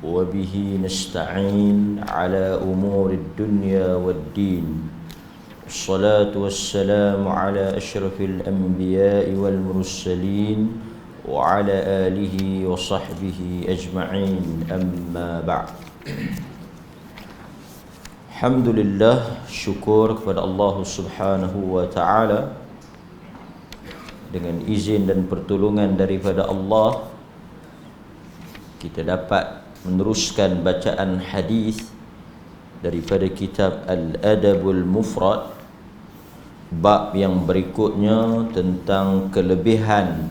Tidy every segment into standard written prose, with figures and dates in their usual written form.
وبه نستعين على أمور الدنيا والدين. الصلاة والسلام على أشرف الأنبياء والمرسلين وعلى آله وصحبه أجمعين. أما بعد. Alhamdulillah, syukur kepada Allah Subhanahu wa ta'ala. Dengan izin dan pertolongan daripada Allah, kita dapat meneruskan bacaan hadis daripada kitab Al-Adabul Mufrad, bab yang berikutnya tentang kelebihan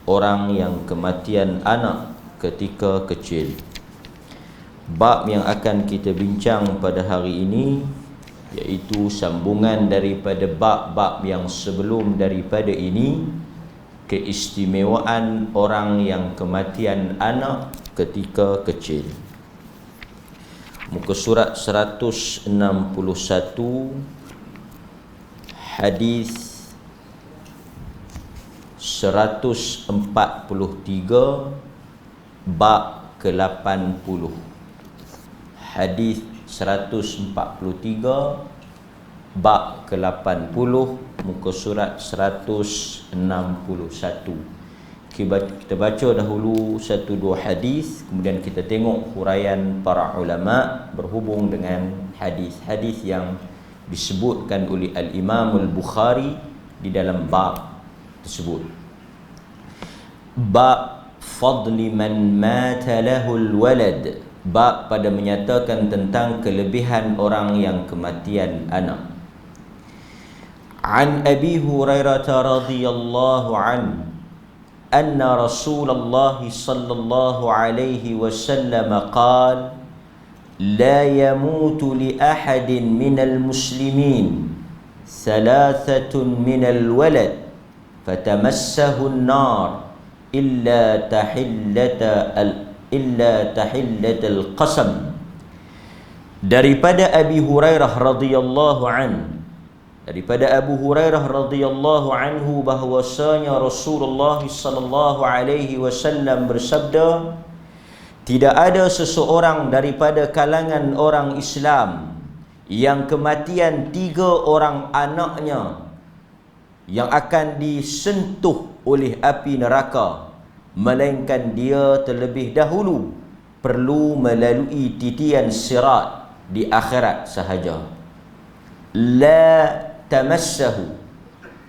orang yang kematian anak ketika kecil. Bab yang akan kita bincang pada hari ini iaitu sambungan daripada bab-bab yang sebelum daripada ini, keistimewaan orang yang kematian anak ketika kecil. Muka surat 161, hadis 143, bab ke-80. Hadis 143, bab ke-80, muka surat 161. Kita baca dahulu satu dua hadis, kemudian kita tengok huraian para ulama berhubung dengan hadis-hadis yang disebutkan oleh Al-Imam Al-Bukhari di dalam bab tersebut. Bab fadli man mata lahul walad, bab pada menyatakan tentang kelebihan orang yang kematian anak. An Abi Hurairah radhiyallahu an anna Rasulullah sallallahu alaihi wasallam qala la yamutu li ahadin minal muslimin thalathatun minal walad fatamassahu an-nar illa tahillatal qasam. Daripada Abi Hurairah radhiyallahu an, daripada Abu Hurairah radhiyallahu anhu bahwasanya Rasulullah sallallahu alaihi wasallam bersabda, tidak ada seseorang daripada kalangan orang Islam yang kematian 3 orang anaknya yang akan disentuh oleh api neraka, melainkan dia terlebih dahulu perlu melalui titian sirat di akhirat sahaja. La tamassahu,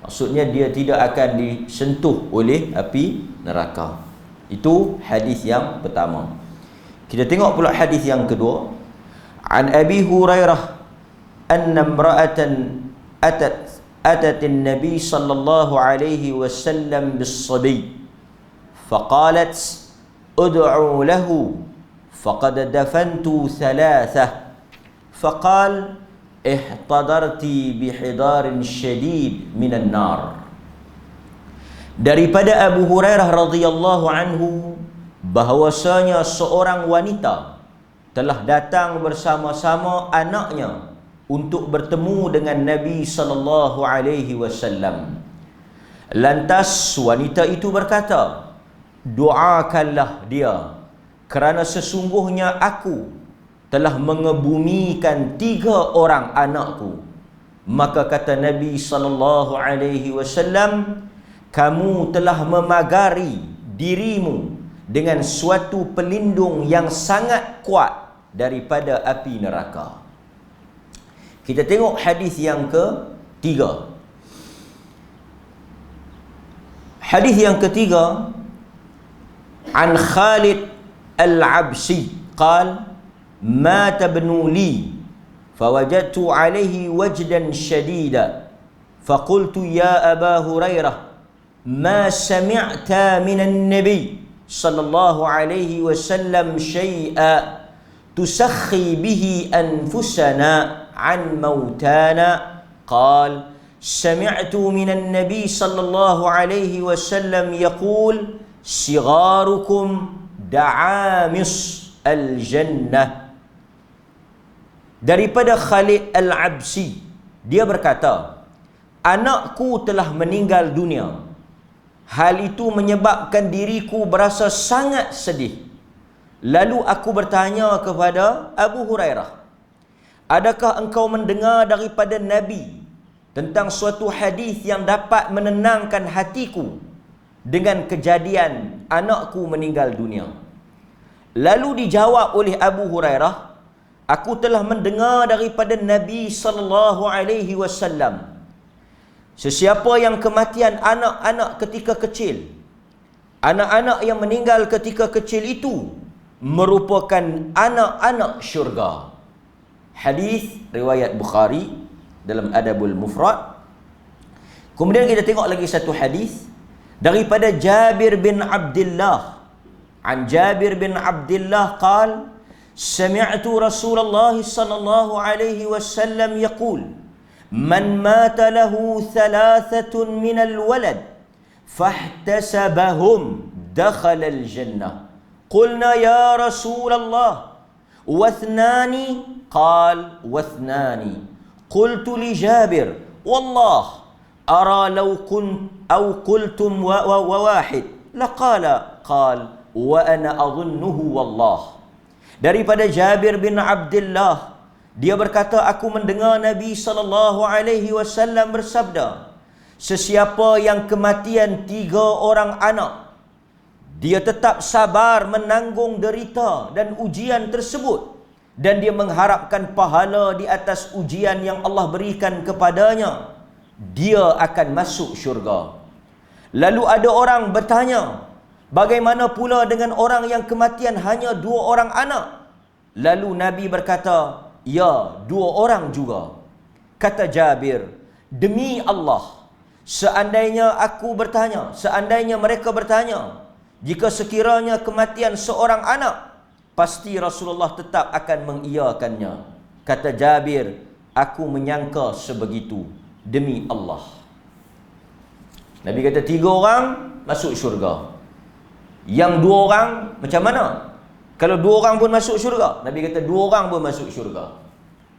maksudnya dia tidak akan disentuh oleh api neraka. Itu hadis yang pertama. Kita tengok pula hadis yang kedua. An Abi Hurairah anna imra'atan atat an-nabi sallallahu alaihi wasallam bis-sabi فقالت ادعوا له فقد دفنت 3 فقال احتضرت بحضار شديد من النار. Daripada Abu Hurairah radhiyallahu anhu bahwasanya seorang wanita telah datang bersama-sama anaknya untuk bertemu dengan Nabi sallallahu alaihi wasallam. Lantas wanita itu berkata, doakanlah dia, kerana sesungguhnya aku telah mengebumikan 3 orang anakku. Maka kata Nabi sallallahu alaihi wasallam, kamu telah memagari dirimu dengan suatu pelindung yang sangat kuat daripada api neraka. Kita tengok hadis yang ketiga. Hadis yang ketiga, عن خالد العبسي قال مات ابن لي فوجدت عليه وجدا شديدا فقلت يا أبا هريرة ما سمعت من النبي صلى الله عليه وسلم شيئا تسخي به أنفسنا عن موتانا قال سمعت من النبي صلى الله عليه وسلم يقول صغاركم دعامس الجنة. Daripada Khalid Al-Absi, dia berkata, anakku telah meninggal dunia. Hal itu menyebabkan diriku berasa sangat sedih. Lalu aku bertanya kepada Abu Hurairah, adakah engkau mendengar daripada Nabi tentang suatu hadis yang dapat menenangkan hatiku dengan kejadian anakku meninggal dunia? Lalu dijawab oleh Abu Hurairah, aku telah mendengar daripada Nabi sallallahu alaihi wasallam, sesiapa yang kematian anak-anak ketika kecil, anak-anak yang meninggal ketika kecil itu merupakan anak-anak syurga. Hadis riwayat Bukhari dalam Adabul Mufrad. Kemudian kita tengok lagi satu hadis daripada Jabir bin Abdullah. An Jabir bin Abdullah qala sami'tu Rasulullah sallallahu alaihi wasallam yaqul man mata lahu thalathatun min al-walad fahtasabahum dakhala al-jannah. Qulna ya Rasulullah واثنان قال واثنان. قلت لجابر والله أرى لو كنت أو قلتم وواحد لقال قال وأنا أظنه والله. Daripada Jabir bin Abdullah, dia berkata, aku mendengar Nabi SAW bersabda, sesiapa yang kematian 3 orang anak, dia tetap sabar menanggung derita dan ujian tersebut, dan dia mengharapkan pahala di atas ujian yang Allah berikan kepadanya, dia akan masuk syurga. Lalu ada orang bertanya, bagaimana pula dengan orang yang kematian hanya 2 orang anak? Lalu Nabi berkata, ya, 2 orang juga. Kata Jabir, demi Allah, seandainya mereka bertanya, jika sekiranya kematian seorang anak, pasti Rasulullah tetap akan mengiyakannya. Kata Jabir, aku menyangka sebegitu, demi Allah. Nabi kata 3 orang masuk syurga. Yang 2 orang macam mana? Kalau 2 orang pun masuk syurga? Nabi kata 2 orang pun masuk syurga.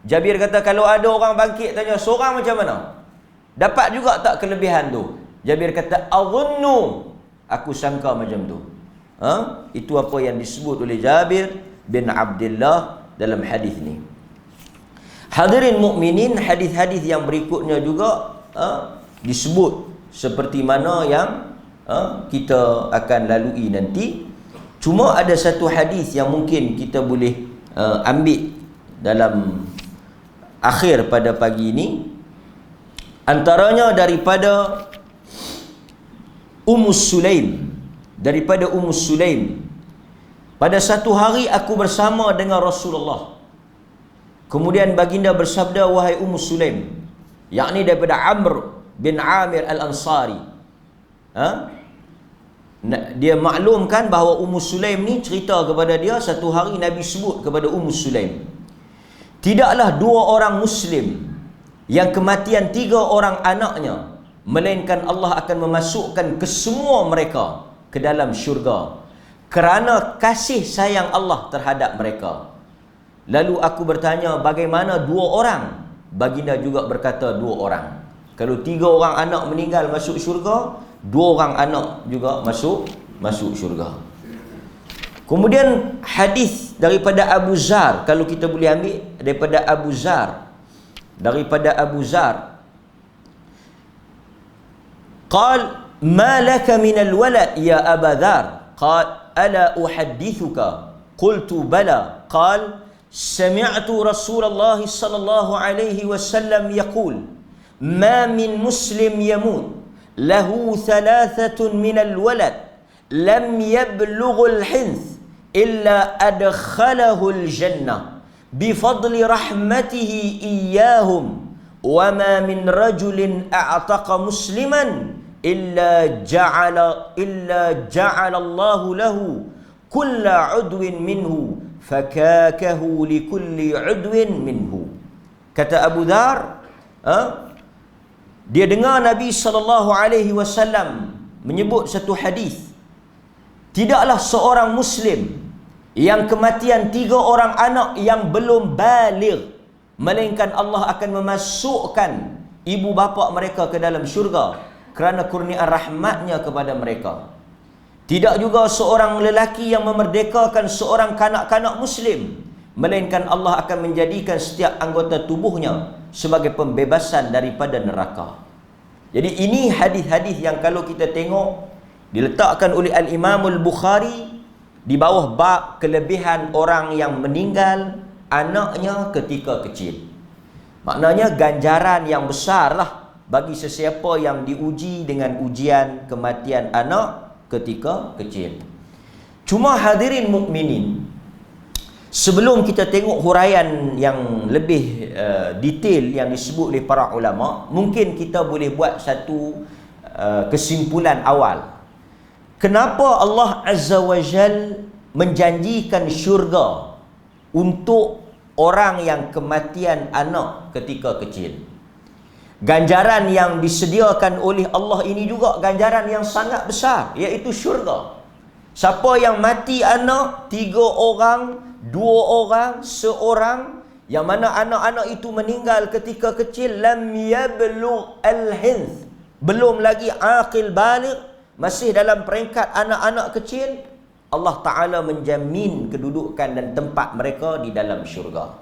Jabir kata, kalau ada orang bangkit tanya seorang macam mana? Dapat juga tak kelebihan tu? Jabir kata, azunnu, aku sangka macam tu. Itu apa yang disebut oleh Jabir bin Abdullah dalam hadis ni. Hadirin mukminin, hadis-hadis yang berikutnya juga disebut seperti mana yang kita akan lalui nanti. Cuma ada satu hadis yang mungkin kita boleh ambil dalam akhir pada pagi ini, antaranya daripada Ummu Sulaim. Daripada Ummu Sulaim, pada satu hari aku bersama dengan Rasulullah, kemudian baginda bersabda, wahai Ummu Sulaim, yakni daripada Amr bin Amir Al-Ansari. Dia maklumkan bahawa Ummu Sulaim ni cerita kepada dia, satu hari Nabi sebut kepada Ummu Sulaim, tidaklah 2 orang Muslim yang kematian 3 orang anaknya, melainkan Allah akan memasukkan kesemua mereka ke dalam syurga kerana kasih sayang Allah terhadap mereka. Lalu aku bertanya, bagaimana 2 orang? Baginda juga berkata 2 orang. Kalau 3 orang anak meninggal masuk syurga, 2 orang anak juga masuk syurga. Kemudian hadis daripada Abu Zar, kalau kita boleh ambil daripada Abu Zar. Daripada Abu Zar, qal ما لك من الولد يا أبا ذر؟ قال ألا أحدثك؟ قلت بلى. قال سمعت رسول الله صلى الله عليه وسلم يقول ما من مسلم يموت له 3 من الولد لم يبلغ الحنث إلا أدخله الجنة بفضل رحمته إياهم وما من رجل أعتق مسلما إلا جعل الله له كل عدو منه فكاكه لكل عدو منه. Kata Abu Dhar, dia dengar Nabi SAW menyebut satu hadis, tidaklah seorang Muslim yang kematian 3 orang anak yang belum baligh, melainkan Allah akan memasukkan ibu bapa mereka ke dalam syurga kerana kurniaan rahmatnya kepada mereka. Tidak juga seorang lelaki yang memerdekakan seorang kanak-kanak muslim, melainkan Allah akan menjadikan setiap anggota tubuhnya sebagai pembebasan daripada neraka. Jadi ini hadis-hadis yang kalau kita tengok diletakkan oleh Al-Imam Al-Bukhari di bawah bab kelebihan orang yang meninggal anaknya ketika kecil. Maknanya ganjaran yang besar lah bagi sesiapa yang diuji dengan ujian kematian anak ketika kecil. Cuma hadirin mukminin, sebelum kita tengok huraian yang lebih detail yang disebut oleh para ulama, mungkin kita boleh buat satu kesimpulan awal. Kenapa Allah Azza wa Jal menjanjikan syurga untuk orang yang kematian anak ketika kecil? Ganjaran yang disediakan oleh Allah ini juga ganjaran yang sangat besar, iaitu syurga. Siapa yang mati anak, 3 orang, 2 orang, seorang, yang mana anak-anak itu meninggal ketika kecil, lam yablugh al-hinth, belum lagi aqil baligh, masih dalam peringkat anak-anak kecil, Allah Ta'ala menjamin kedudukan dan tempat mereka di dalam syurga.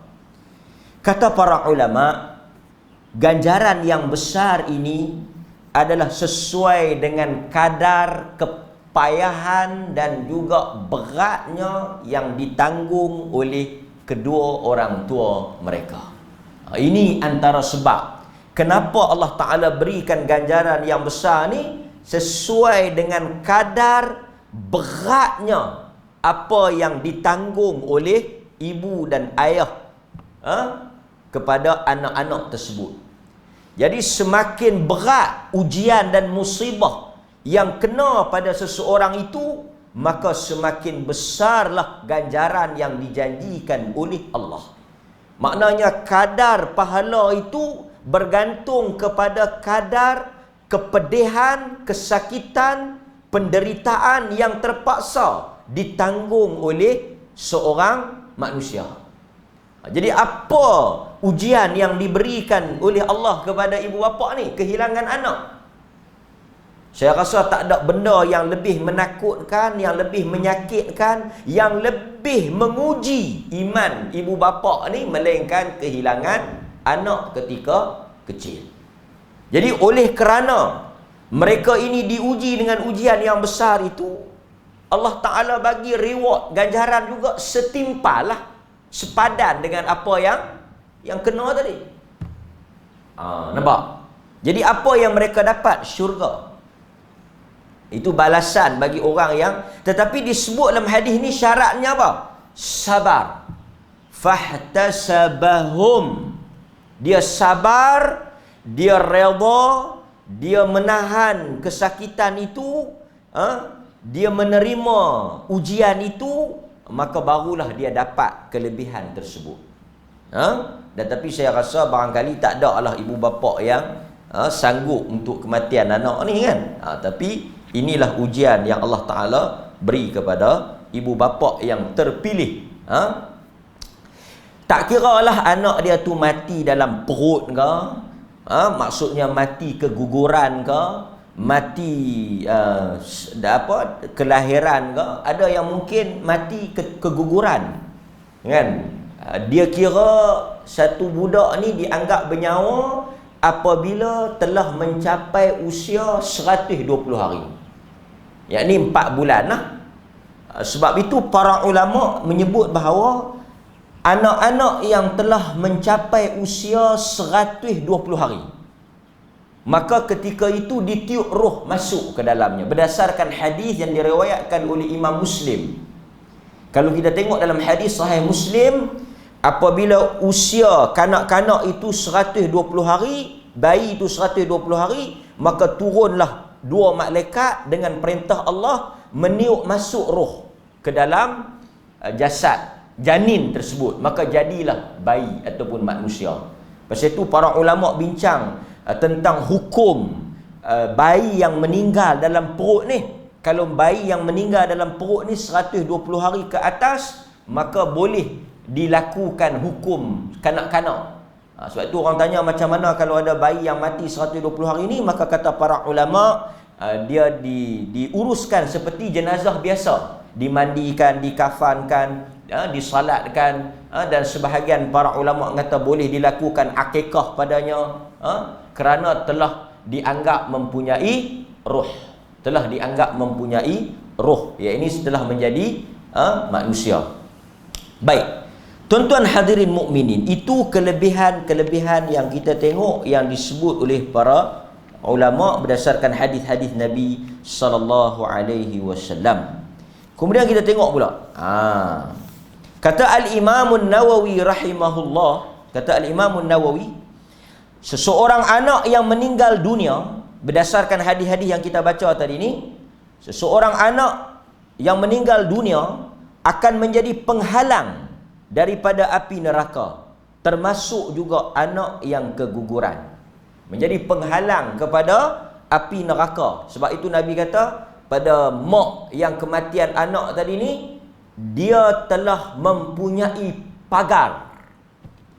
Kata para ulama, ganjaran yang besar ini adalah sesuai dengan kadar kepayahan dan juga beratnya yang ditanggung oleh kedua orang tua mereka. Ini antara sebab kenapa Allah Ta'ala berikan ganjaran yang besar ni, sesuai dengan kadar beratnya apa yang ditanggung oleh ibu dan ayah kepada anak-anak tersebut. Jadi semakin berat ujian dan musibah yang kena pada seseorang itu, maka semakin besarlah ganjaran yang dijanjikan oleh Allah. Maknanya kadar pahala itu bergantung kepada kadar kepedihan, kesakitan, penderitaan yang terpaksa ditanggung oleh seorang manusia. Jadi apa ujian yang diberikan oleh Allah kepada ibu bapa ni? Kehilangan anak. Saya rasa tak ada benda yang lebih menakutkan, yang lebih menyakitkan, yang lebih menguji iman ibu bapa ni, melainkan kehilangan anak ketika kecil. Jadi oleh kerana mereka ini diuji dengan ujian yang besar itu, Allah Ta'ala bagi reward, ganjaran juga setimpal lah, sepadan dengan apa yang kena tadi. Nampak? Jadi apa yang mereka dapat? Syurga. Itu balasan bagi orang yang, tetapi disebut dalam hadis ni syaratnya apa? Sabar. Fahtasabahum. Dia sabar, dia redha, dia menahan kesakitan itu, dia menerima ujian itu, maka barulah dia dapat kelebihan tersebut. Dan tapi saya rasa barangkali tak ada lah ibu bapa yang sanggup untuk kematian anak ni kan. Tapi inilah ujian yang Allah Ta'ala beri kepada ibu bapa yang terpilih. Tak kira lah anak dia tu mati dalam perut ke, maksudnya mati keguguran ke, mati kelahiran ke. Ada yang mungkin mati keguguran kan. Dia kira satu budak ni dianggap bernyawa apabila telah mencapai usia 120 hari, yakni 4 bulan lah. Sebab itu para ulama menyebut bahawa anak-anak yang telah mencapai usia 120 hari, maka ketika itu ditiup roh masuk ke dalamnya, berdasarkan hadis yang diriwayatkan oleh Imam Muslim. Kalau kita tengok dalam hadis Sahih Muslim, apabila usia kanak-kanak itu 120 hari, bayi itu 120 hari, maka turunlah 2 malaikat dengan perintah Allah meniup masuk roh ke dalam jasad janin tersebut, maka jadilah bayi ataupun manusia. Pasal itu para ulama bincang tentang hukum bayi yang meninggal dalam perut ni. Kalau bayi yang meninggal dalam perut ni 120 hari ke atas, maka boleh dilakukan hukum kanak-kanak. Sebab itu orang tanya macam mana kalau ada bayi yang mati 120 hari ni, maka kata para ulama dia diuruskan seperti jenazah biasa, dimandikan, dikafankan, disalatkan, dan sebahagian para ulama kata boleh dilakukan akikah padanya, kerana telah dianggap mempunyai ruh, ya ini setelah menjadi manusia. Baik, tuan-tuan hadirin mukminin, itu kelebihan-kelebihan yang kita tengok yang disebut oleh para ulama berdasarkan hadis-hadis Nabi sallallahu alaihi wasallam. Kemudian kita tengok pula, kata Al-Imam An-Nawawi rahimahullah, kata Al-Imam An-Nawawi, seseorang anak yang meninggal dunia, berdasarkan hadis-hadis yang kita baca tadi ni, seseorang anak yang meninggal dunia akan menjadi penghalang daripada api neraka, termasuk juga anak yang keguguran, menjadi penghalang kepada api neraka. Sebab itu Nabi kata pada mak yang kematian anak tadi ni, dia telah mempunyai pagar,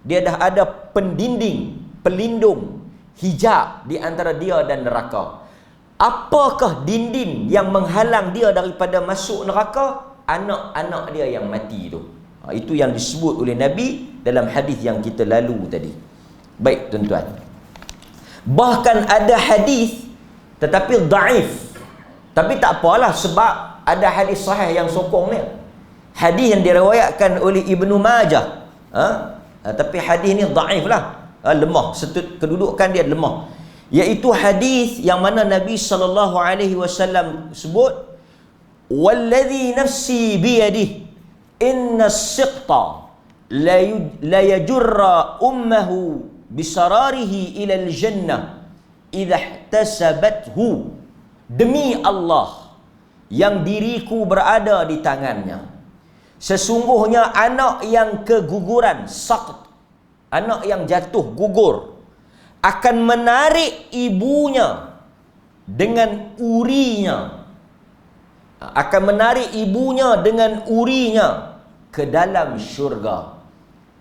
dia dah ada pendinding, pelindung, hijab di antara dia dan neraka. Apakah dinding yang menghalang dia daripada masuk neraka? Anak-anak dia yang mati tu. Itu yang disebut oleh Nabi dalam hadis yang kita lalu tadi. Baik tuan-tuan, bahkan ada hadis tetapi dhaif, tapi tak apalah, sebab ada hadis sahih yang sokong ni. Hadis yang diriwayatkan oleh Ibnu Majah, tapi hadis ni dhaif lah, lemah, kedudukan dia lemah, iaitu hadis yang mana Nabi sallallahu alaihi wasallam sebut, "Wallazi nafsi biyadihi inna as-siqta la yajurra ummuhu bisararihi ila al-jannah idza ihtasabathu." Demi Allah yang diriku berada di tangannya, sesungguhnya anak yang keguguran, saqt, anak yang jatuh gugur, akan menarik ibunya dengan urinya, ke dalam syurga,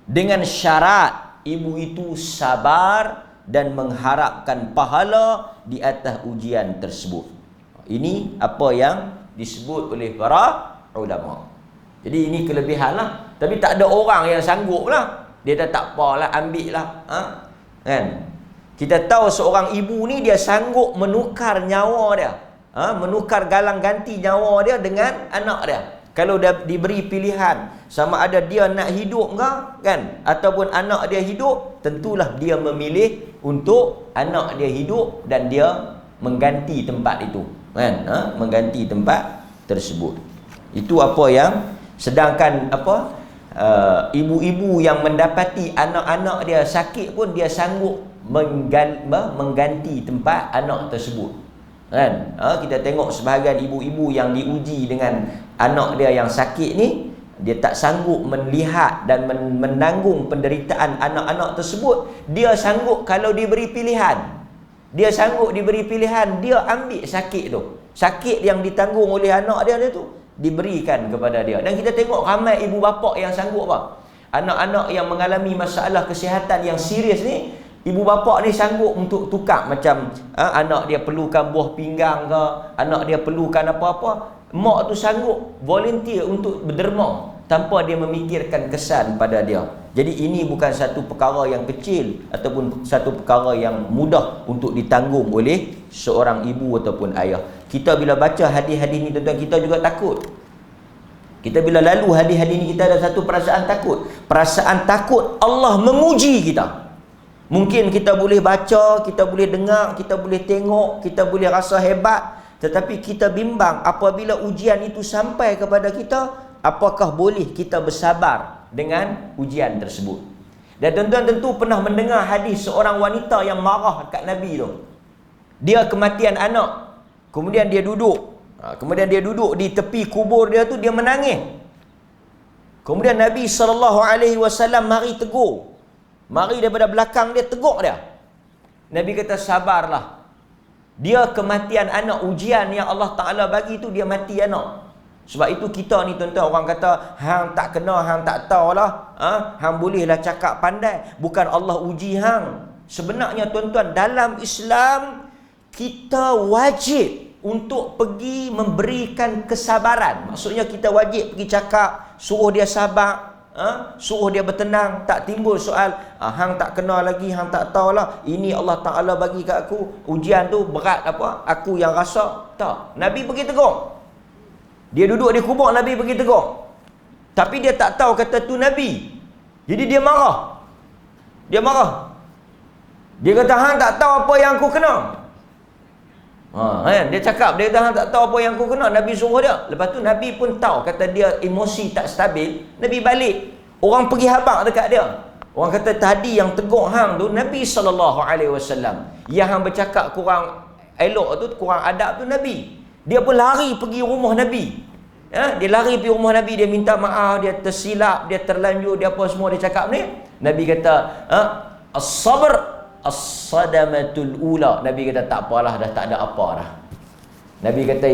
dengan syarat ibu itu sabar dan mengharapkan pahala di atas ujian tersebut. Ini apa yang disebut oleh para ulama. Jadi ini kelebihan lah. Tapi tak ada orang yang sanggup lah. Dia dah tak apalah, ambil lah, kan? Kita tahu seorang ibu ni dia sanggup menukar nyawa dia, menukar galang ganti nyawa dia dengan anak dia. Kalau dah diberi pilihan sama ada dia nak hidup ke, kan, ataupun anak dia hidup, tentulah dia memilih untuk anak dia hidup dan dia mengganti tempat itu, kan, mengganti tempat tersebut. Itu apa yang, sedangkan ibu-ibu yang mendapati anak-anak dia sakit pun dia sanggup mengganti tempat anak tersebut, kan. Kita tengok sebahagian ibu-ibu yang diuji dengan anak dia yang sakit ni, dia tak sanggup melihat dan menanggung penderitaan anak-anak tersebut. Dia sanggup, kalau diberi pilihan, dia ambil sakit tu, sakit yang ditanggung oleh anak dia tu, diberikan kepada dia. Dan kita tengok ramai ibu bapa yang sanggup anak-anak yang mengalami masalah kesihatan yang serius ni, ibu bapa ni sanggup untuk tukar, macam anak dia perlukan buah pinggang ke, anak dia perlukan apa-apa, mak tu sanggup volunteer untuk berderma tanpa dia memikirkan kesan pada dia. Jadi ini bukan satu perkara yang kecil ataupun satu perkara yang mudah untuk ditanggung oleh seorang ibu ataupun ayah. Kita bila baca hadis-hadis ni tuan-tuan, kita juga takut. Kita bila lalu hadis-hadis ni, kita ada satu perasaan takut. Perasaan takut Allah menguji kita. Mungkin kita boleh baca, kita boleh dengar, kita boleh tengok, kita boleh rasa hebat, tetapi kita bimbang apabila ujian itu sampai kepada kita, apakah boleh kita bersabar dengan ujian tersebut. Dan tuan-tuan tentu pernah mendengar hadis seorang wanita yang marah kat Nabi tu. Dia kematian anak, kemudian dia duduk di tepi kubur dia tu, dia menangis. Kemudian Nabi SAW mari tegur, mari daripada belakang dia tegur dia. Nabi kata, sabarlah, dia kematian anak, ujian yang Allah Ta'ala bagi tu, dia mati anak. Sebab itu kita ni tuan-tuan, orang kata hang tak kena, hang tak tahulah, hang bolehlah cakap pandai, bukan Allah uji hang. Sebenarnya tuan-tuan, dalam Islam kita wajib untuk pergi memberikan kesabaran. Maksudnya kita wajib pergi cakap, suruh dia sabar, suruh dia bertenang. Tak timbul soal, hang tak kenal lagi, hang tak tahulah, ini Allah Ta'ala bagi kat aku, ujian tu berat apa, aku yang rasa. Tak, Nabi pergi tegur. Dia duduk di kubur, Nabi pergi tegur. Tapi dia tak tahu kata tu Nabi. Jadi dia marah. Dia marah. Dia kata, hang tak tahu apa yang aku kena. Dia cakap, dia kata, hang tak tahu apa yang aku kena. Nabi suruh dia. Lepas tu Nabi pun tahu, kata dia emosi tak stabil. Nabi balik. Orang pergi habaq dekat dia. Orang kata tadi yang tegur hang tu Nabi SAW. Yang hang bercakap kurang elok tu, kurang adab tu Nabi. Dia pun lari pergi rumah Nabi. Dia lari pergi rumah Nabi, dia minta maaf, dia tersilap, dia terlanjur, dia apa semua dia cakap ni. Nabi kata, as-sabr as-sadamatul ula. Nabi kata tak apalah, dah tak ada apa dah. Nabi kata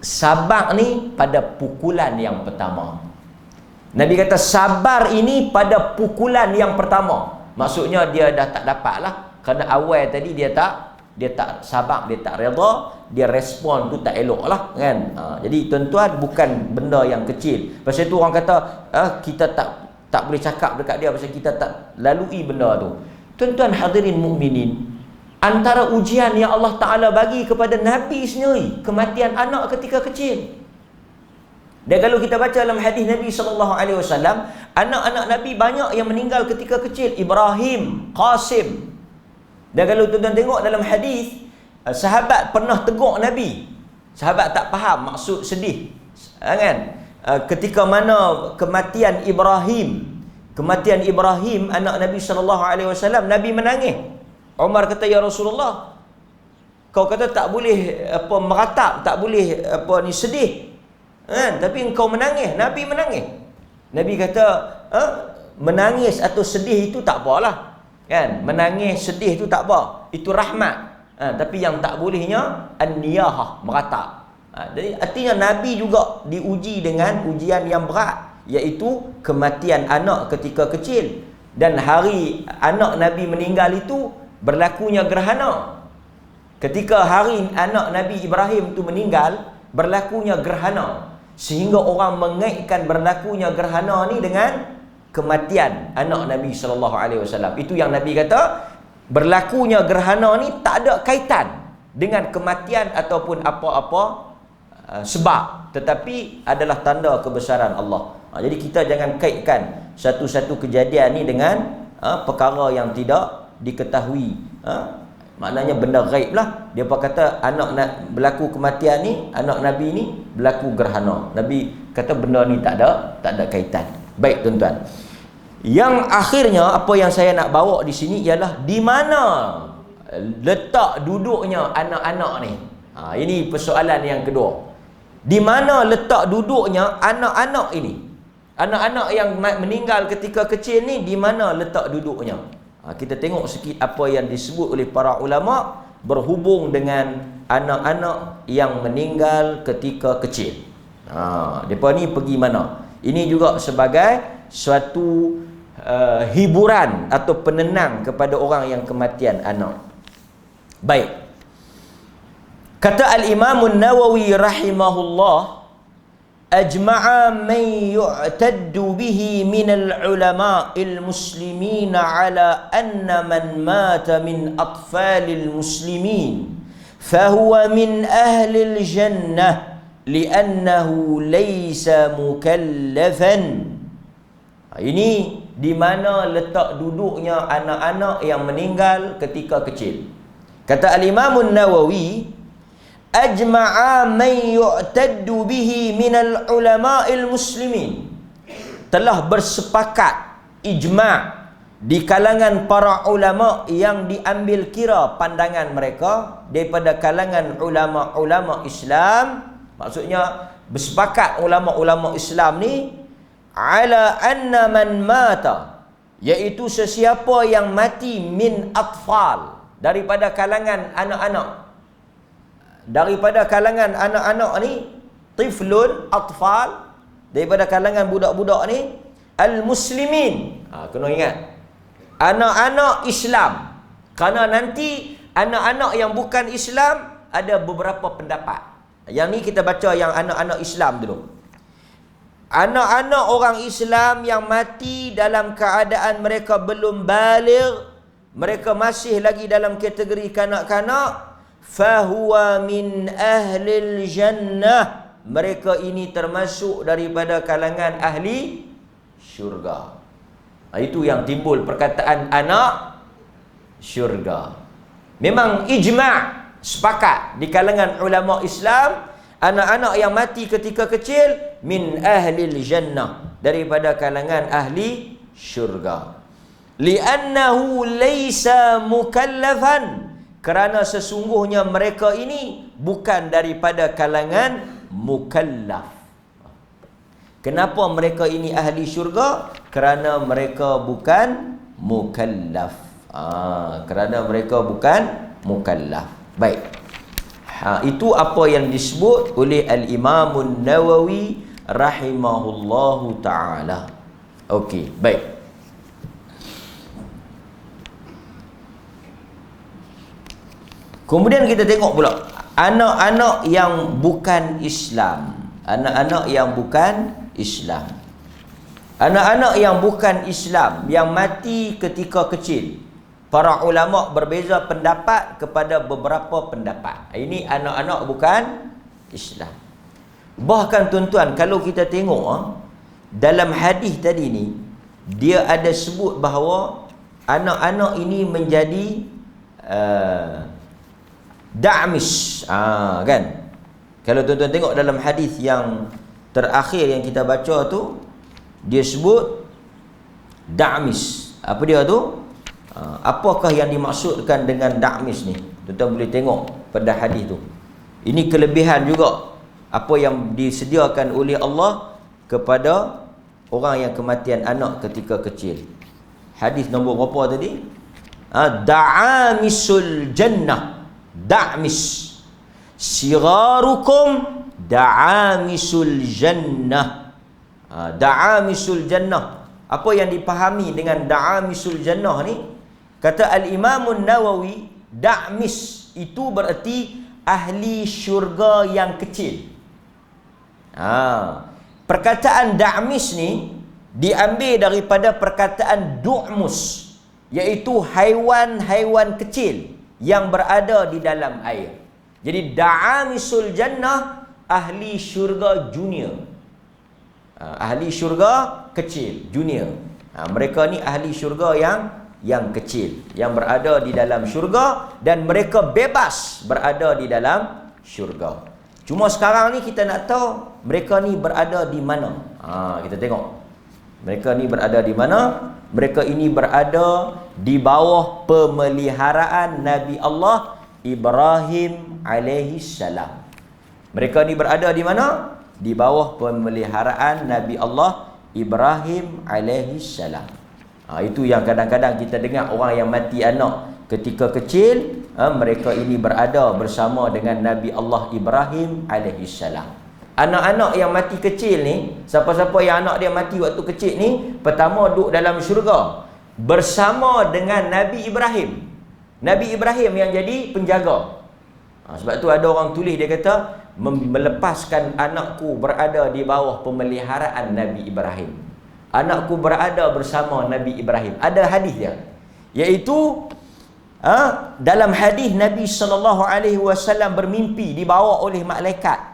sabar ni pada pukulan yang pertama. Nabi kata sabar ini pada pukulan yang pertama. Maksudnya dia dah tak dapat lah. Kerana awal tadi dia tak sabar, dia tak redha, dia respon tu tak elok lah kan. Jadi tuan-tuan, bukan benda yang kecil. Pasal tu orang kata kita tak boleh cakap dekat dia pasal kita tak lalui benda tu. Tuan-tuan hadirin mukminin, antara ujian yang Allah Ta'ala bagi kepada Nabi sendiri, kematian anak ketika kecil. Dan kalau kita baca dalam hadis Nabi SAW, anak-anak Nabi banyak yang meninggal ketika kecil. Ibrahim, Qasim. Dan kalau tuan-tuan tengok dalam hadis, sahabat pernah tegur Nabi. Sahabat tak faham maksud sedih, kan? Ketika mana kematian Ibrahim, anak Nabi SAW, Nabi menangis. Umar kata, ya Rasulullah, kau kata tak boleh meratap, tak boleh sedih, kan? Tapi engkau menangis. Nabi menangis. Nabi kata, menangis atau sedih itu tak apalah, kan? Menangis, sedih itu tak apa, itu rahmat. Tapi yang tak bolehnya an-niyahah, meratap. Jadi artinya Nabi juga diuji dengan ujian yang berat, iaitu kematian anak ketika kecil. Dan hari anak Nabi meninggal itu berlakunya gerhana. Ketika hari anak Nabi Ibrahim itu meninggal, berlakunya gerhana. Sehingga orang mengaitkan berlakunya gerhana ni dengan kematian anak Nabi SAW. Itu yang Nabi kata, berlakunya gerhana ni tak ada kaitan dengan kematian ataupun apa-apa sebab, tetapi adalah tanda kebesaran Allah. Jadi kita jangan kaitkan satu-satu kejadian ni dengan perkara yang tidak diketahui. Maknanya benda ghaib lah. Dia kata anak berlaku kematian ni, anak Nabi ni berlaku gerhana. Nabi kata benda ni tak ada kaitan. Baik tuan-tuan. Yang akhirnya apa yang saya nak bawa di sini ialah di mana letak duduknya anak-anak ni. Ini persoalan yang kedua. Di mana letak duduknya anak-anak ini? Anak-anak yang meninggal ketika kecil ni, di mana letak duduknya? Kita tengok sikit apa yang disebut oleh para ulama berhubung dengan anak-anak yang meninggal ketika kecil. Mereka ni pergi mana? Ini juga sebagai suatu hiburan atau penenang kepada orang yang kematian anak. Baik. Kata Al-Imam An-Nawawi rahimahullah, ajma'a man yu'taddu bihi min al-ulama'il muslimin ala anna man mata min atfalil muslimin fahuwa min ahlil jannah li'annahu laysa mukallafan. Ini di mana letak duduknya anak-anak yang meninggal ketika kecil. Kata Al-Imam An-Nawawi, ajma'a man yu'taddu bihi minal ulama'il muslimin, telah bersepakat ijma' di kalangan para ulama yang diambil kira pandangan mereka daripada kalangan ulama-ulama Islam. Maksudnya bersepakat ulama-ulama Islam ni ala anna man mata, iaitu sesiapa yang mati min atfal, daripada kalangan anak-anak. Daripada kalangan anak-anak ni, tiflun, atfal, daripada kalangan budak-budak ni, al-muslimin. Kena ingat, anak-anak Islam. Kerana nanti anak-anak yang bukan Islam ada beberapa pendapat. Yang ni kita baca yang anak-anak Islam dulu. Anak-anak orang Islam yang mati dalam keadaan mereka belum baligh, mereka masih lagi dalam kategori kanak-kanak, fahuwa min ahlil jannah, mereka ini termasuk daripada kalangan ahli syurga. Itu yang timbul perkataan anak syurga. Memang ijma' sepakat di kalangan ulama Islam, anak-anak yang mati ketika kecil min ahlil jannah, daripada kalangan ahli syurga. Li'annahu laysa mukallafan, kerana sesungguhnya mereka ini bukan daripada kalangan mukallaf. Kenapa mereka ini ahli syurga? Kerana mereka bukan mukallaf. Kerana mereka bukan mukallaf. Baik. Itu apa yang disebut oleh Al-Imam Nawawi rahimahullahu ta'ala. Okey, baik. Kemudian kita tengok pula anak-anak yang bukan Islam. Anak-anak yang bukan Islam. Anak-anak yang bukan Islam yang mati ketika kecil, para ulama berbeza pendapat kepada beberapa pendapat. Ini anak-anak bukan Islam. Bahkan tuan-tuan, kalau kita tengok dalam hadis tadi ni, dia ada sebut bahawa anak-anak ini menjadi da'mis. Kan? Kalau tuan-tuan tengok dalam hadis yang terakhir yang kita baca tu, dia sebut da'mis. Apa dia tu? Apakah yang dimaksudkan dengan da'mis ni? Tuan-tuan boleh tengok pada hadis tu. Ini kelebihan juga apa yang disediakan oleh Allah kepada orang yang kematian anak ketika kecil. Hadis nombor berapa tadi? Da'amisul jannah. Da'mis. Sirarukum da'amisul jannah. Da'amisul jannah. Apa yang dipahami dengan da'amisul jannah ni? Kata Al-Imam Nawawi, da'mis itu bererti ahli syurga yang kecil. Perkataan da'mis ni diambil daripada perkataan du'mus, iaitu haiwan-haiwan kecil yang berada di dalam air. Jadi da'amisul jannah, ahli syurga junior. Ahli syurga kecil, junior. Mereka ni ahli syurga yang kecil, yang berada di dalam syurga, dan mereka bebas berada di dalam syurga. Cuma sekarang ni kita nak tahu mereka ni berada di mana. Kita tengok mereka ni berada di mana. Mereka ini berada di bawah pemeliharaan Nabi Allah Ibrahim alaihi salam. Mereka ni berada di mana? Di bawah pemeliharaan Nabi Allah Ibrahim alaihi salam. Itu yang kadang-kadang kita dengar orang yang mati anak ketika kecil, mereka ini berada bersama dengan Nabi Allah Ibrahim alaihi salam. Anak-anak yang mati kecil ni, siapa-siapa yang anak dia mati waktu kecil ni, pertama duduk dalam syurga bersama dengan Nabi Ibrahim. Nabi Ibrahim yang jadi penjaga. Sebab tu ada orang tulis, dia kata melepaskan anakku berada di bawah pemeliharaan Nabi Ibrahim. Anakku berada bersama Nabi Ibrahim. Ada hadis dia, iaitu dalam hadis Nabi SAW bermimpi dibawa oleh malaikat.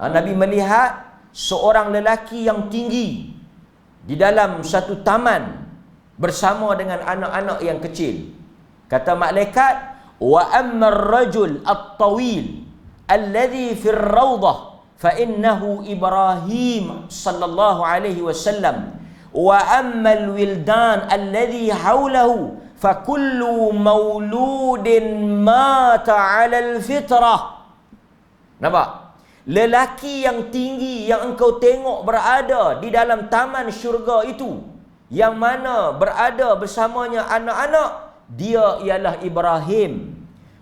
Nabi melihat seorang lelaki yang tinggi di dalam satu taman bersama dengan anak-anak yang kecil. Kata malaikat, wa ammar rajul at-tawil alladhi fir rawdah fa innahu Ibrahim sallallahu alaihi wasallam wa ammal wildan alladhi hawlahu fa kullu mauludin mata 'ala al-fitrah. Nampak? Lelaki yang tinggi yang engkau tengok berada di dalam taman syurga itu, yang mana berada bersamanya anak-anak, dia ialah Ibrahim.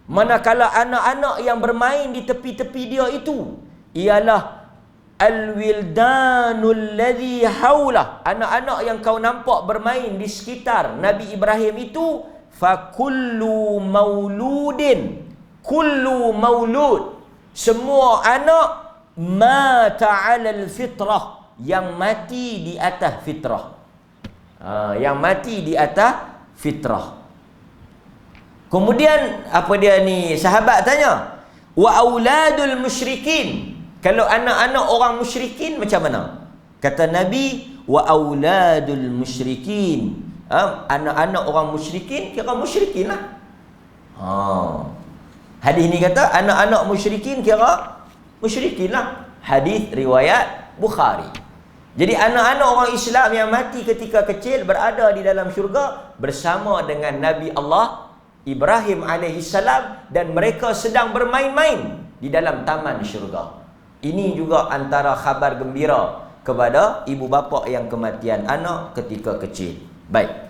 Manakala anak-anak yang bermain di tepi-tepi dia itu ialah al-wildanul ladzi haulah. Anak-anak yang kau nampak bermain di sekitar Nabi Ibrahim itu, fa kullu mauludin kullu maulud, semua anak mata 'alal fitrah, yang mati di atas fitrah. Yang mati di atas fitrah. Kemudian apa dia ni, sahabat tanya, wa auladul musyrikin, kalau anak-anak orang musyrikin macam mana? Kata Nabi, wa auladul musyrikin, anak-anak orang musyrikin kira musyrikin lah. Hadis ni kata anak-anak musyrikin kira musyrikin lah. Hadis riwayat Bukhari. Jadi anak-anak orang Islam yang mati ketika kecil berada di dalam syurga bersama dengan Nabi Allah Ibrahim alaihissalam, dan mereka sedang bermain-main di dalam taman syurga. Ini juga antara khabar gembira kepada ibu bapa yang kematian anak ketika kecil. Baik.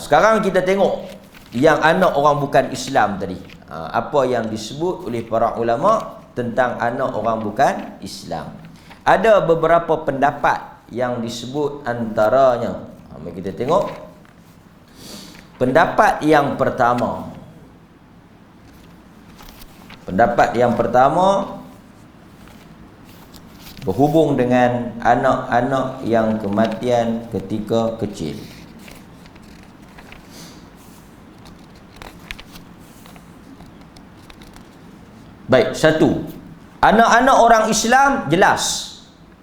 Sekarang kita tengok yang anak orang bukan Islam tadi. Apa yang disebut oleh para ulama tentang anak orang bukan Islam. Ada beberapa pendapat yang disebut, antaranya mari kita tengok pendapat yang pertama. Pendapat yang pertama berhubung dengan anak-anak yang kematian ketika kecil. Baik, satu, anak-anak orang Islam jelas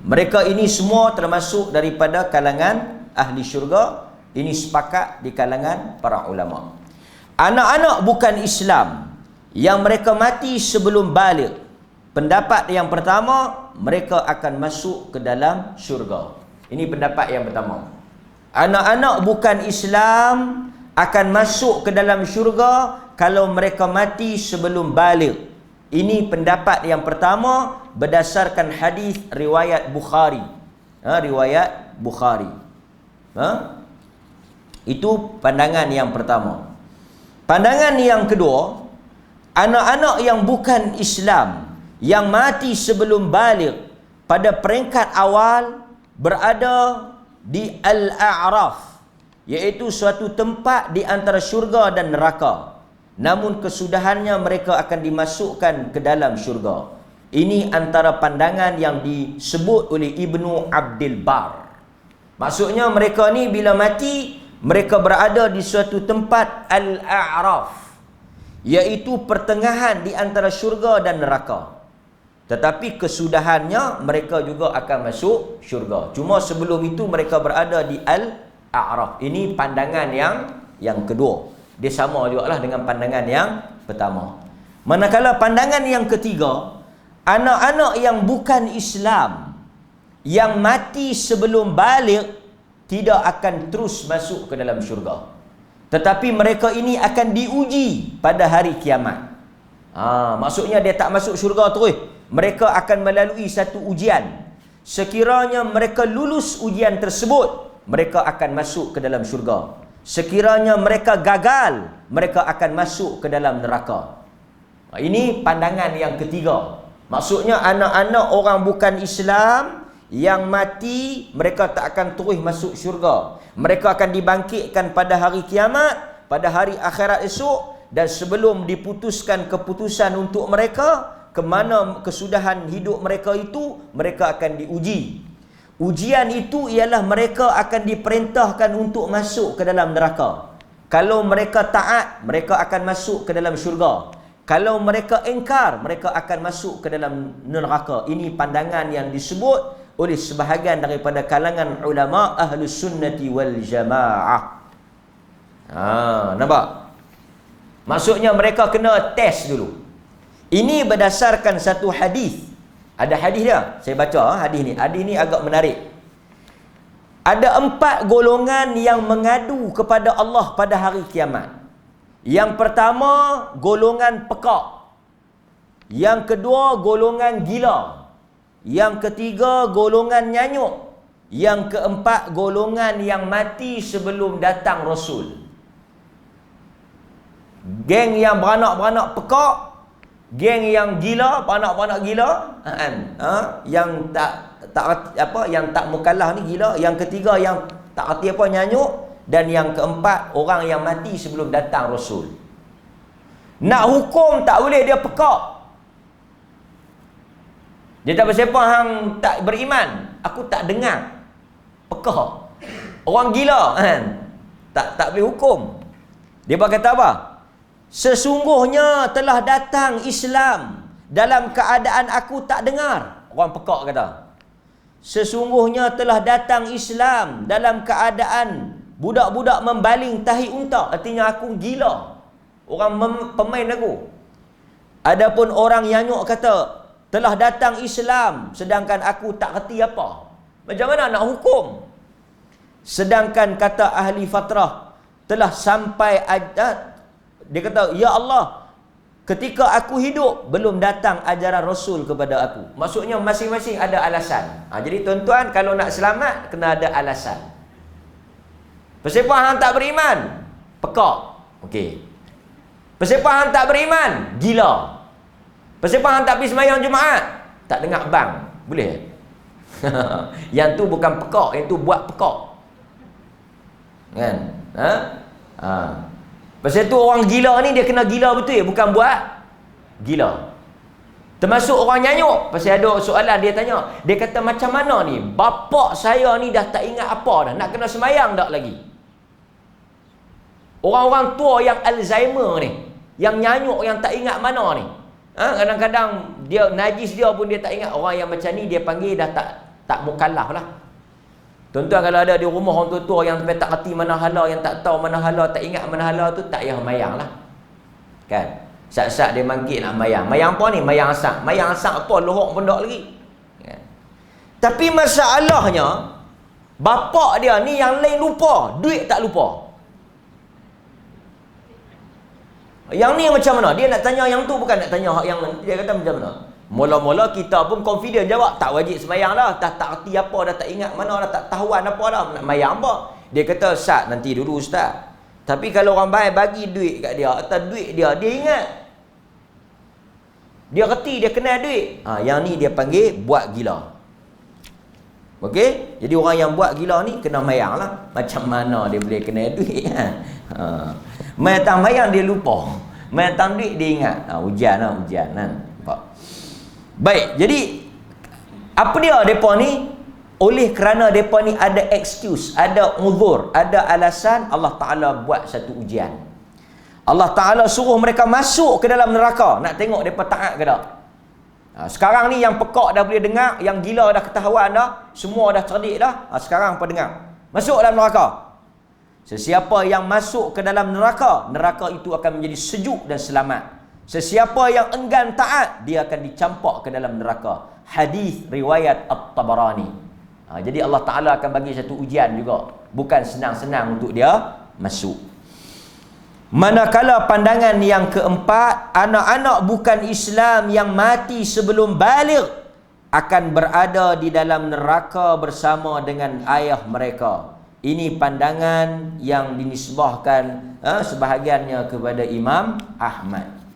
mereka ini semua termasuk daripada kalangan ahli syurga. Ini sepakat di kalangan para ulama. Anak-anak bukan Islam yang mereka mati sebelum balik, pendapat yang pertama, mereka akan masuk ke dalam syurga. Ini pendapat yang pertama. Anak-anak bukan Islam akan masuk ke dalam syurga kalau mereka mati sebelum balik. Ini pendapat yang pertama berdasarkan hadis riwayat Bukhari. Riwayat Bukhari. Itu pandangan yang pertama. Pandangan yang kedua, anak-anak yang bukan Islam yang mati sebelum balik pada peringkat awal berada di Al-A'raf, iaitu suatu tempat di antara syurga dan neraka. Namun kesudahannya mereka akan dimasukkan ke dalam syurga. Ini antara pandangan yang disebut oleh Ibnu Abdul Bar. Maksudnya mereka ni bila mati, mereka berada di suatu tempat Al-A'raf, iaitu pertengahan di antara syurga dan neraka. Tetapi kesudahannya mereka juga akan masuk syurga. Cuma sebelum itu mereka berada di Al-A'raf. Ini pandangan yang kedua. Dia sama juga lah dengan pandangan yang pertama. Manakala pandangan yang ketiga, anak-anak yang bukan Islam yang mati sebelum balik tidak akan terus masuk ke dalam syurga, tetapi mereka ini akan diuji pada hari kiamat. Maksudnya dia tak masuk syurga terus, mereka akan melalui satu ujian. Sekiranya mereka lulus ujian tersebut, mereka akan masuk ke dalam syurga. Sekiranya mereka gagal, mereka akan masuk ke dalam neraka. Ini pandangan yang ketiga. Maksudnya anak-anak orang bukan Islam yang mati, mereka tak akan terus masuk syurga. Mereka akan dibangkitkan pada hari kiamat, pada hari akhirat esok, dan sebelum diputuskan keputusan untuk mereka, ke mana kesudahan hidup mereka itu, mereka akan diuji. Ujian itu ialah mereka akan diperintahkan untuk masuk ke dalam neraka. Kalau mereka taat, mereka akan masuk ke dalam syurga. Kalau mereka ingkar, mereka akan masuk ke dalam neraka. Ini pandangan yang disebut oleh sebahagian daripada kalangan ulama Ahlus Sunnati wal Jamaah. Nampak? Maksudnya mereka kena test dulu. Ini berdasarkan satu hadis. Ada hadis dia. Saya baca hadis ni. Hadis ni agak menarik. Ada 4 golongan yang mengadu kepada Allah pada hari kiamat. Yang pertama, golongan pekak. Yang kedua, golongan gila. Yang ketiga, golongan nyanyuk. Yang keempat, golongan yang mati sebelum datang Rasul. Geng yang beranak-beranak pekak, geng yang gila, beranak-beranak gila, yang yang tak mukallaf ni gila. Yang ketiga yang tak erti apa, nyanyuk. Dan yang keempat, orang yang mati sebelum datang Rasul. Nak hukum tak boleh, dia pekak. Dia tak bersiapa hang tak beriman, aku tak dengar. Pekak. Orang gila kan. Tak boleh hukum. Dia berkata apa? Sesungguhnya telah datang Islam dalam keadaan aku tak dengar. Orang pekak kata. Sesungguhnya telah datang Islam dalam keadaan budak-budak membaling tahi unta. Artinya aku gila. Orang pemain aku. Adapun orang Yanyuk kata, telah datang Islam sedangkan aku tak reti apa. Macam mana nak hukum? Sedangkan kata ahli fatrah, telah sampai adat. Dia kata, ya Allah, ketika aku hidup belum datang ajaran Rasul kepada aku. Maksudnya masing-masing ada alasan. Jadi tuan-tuan, kalau nak selamat kena ada alasan. Persepah hang tak beriman, pekak. Okey. Persepah hang tak beriman, gila. Persepah hang tak pergi sembahyang Jumaat, tak dengar bang. Boleh? Yang tu bukan pekak, yang tu buat pekak. Kan? Pasal tu orang gila ni dia kena gila betul, bukan buat gila. Termasuk orang Nyanyuk. Pasal ada soalan dia tanya, dia kata macam mana ni, bapak saya ni dah tak ingat apa dah, nak kena sembahyang tak lagi? Orang-orang tua yang Alzheimer ni, yang Nyanyuk, yang tak ingat mana ni, kadang-kadang dia najis dia pun dia tak ingat. Orang yang macam ni dia panggil dah tak mukallaf lah. Tuan-tuan, kalau ada di rumah orang tua-tua yang sampai tak reti mana hala, yang tak tahu mana hala, tak ingat mana hala tu, tak payah mayang lah. Kan? Sat-sat dia mangkit nak mayang. Mayang apa ni? Mayang asak. Mayang asak apa? Lohok pun tak lagi. Kan? Tapi masalahnya, bapak dia ni yang lain lupa, duit tak lupa. Yang ni macam mana? Dia nak tanya yang tu, bukan nak tanya hak yang dia kata macam mana. Mula-mula kita pun confident jawab, tak wajib sembahyang dah, dah tak erti apa, dah tak ingat mana, dah tak tahuan apa dah, nak mayang apa. Dia kata, Ustaz, nanti dulu Ustaz. Tapi kalau orang baik bagi duit kat dia, atau duit dia ingat. Dia reti, dia kenal duit. Yang ni dia panggil buat gila. Okey? Jadi orang yang buat gila ni kena mayang lah. Macam mana dia boleh kenal duit? Main tang mayang dia lupa. Main tang duit dia ingat. Hujan lah, hujan kan. Baik, jadi apa dia mereka ni? Oleh kerana mereka ni ada excuse, ada uzur, ada alasan, Allah Ta'ala buat satu ujian. Allah Ta'ala suruh mereka masuk ke dalam neraka. Nak tengok mereka taat ke tak? Sekarang ni yang pekak dah boleh dengar, yang gila dah ketahuan dah, semua dah cerdik dah. Sekarang apa dengar? Masuk dalam neraka. Sesiapa yang masuk ke dalam neraka, neraka itu akan menjadi sejuk dan selamat. Sesiapa yang enggan taat, dia akan dicampak ke dalam neraka. Hadis riwayat At-Tabarani. Jadi Allah Ta'ala akan bagi satu ujian juga. Bukan senang-senang untuk dia masuk. Manakala pandangan yang keempat, anak-anak bukan Islam yang mati sebelum baligh akan berada di dalam neraka bersama dengan ayah mereka. Ini pandangan yang dinisbahkan sebahagiannya kepada Imam Ahmad.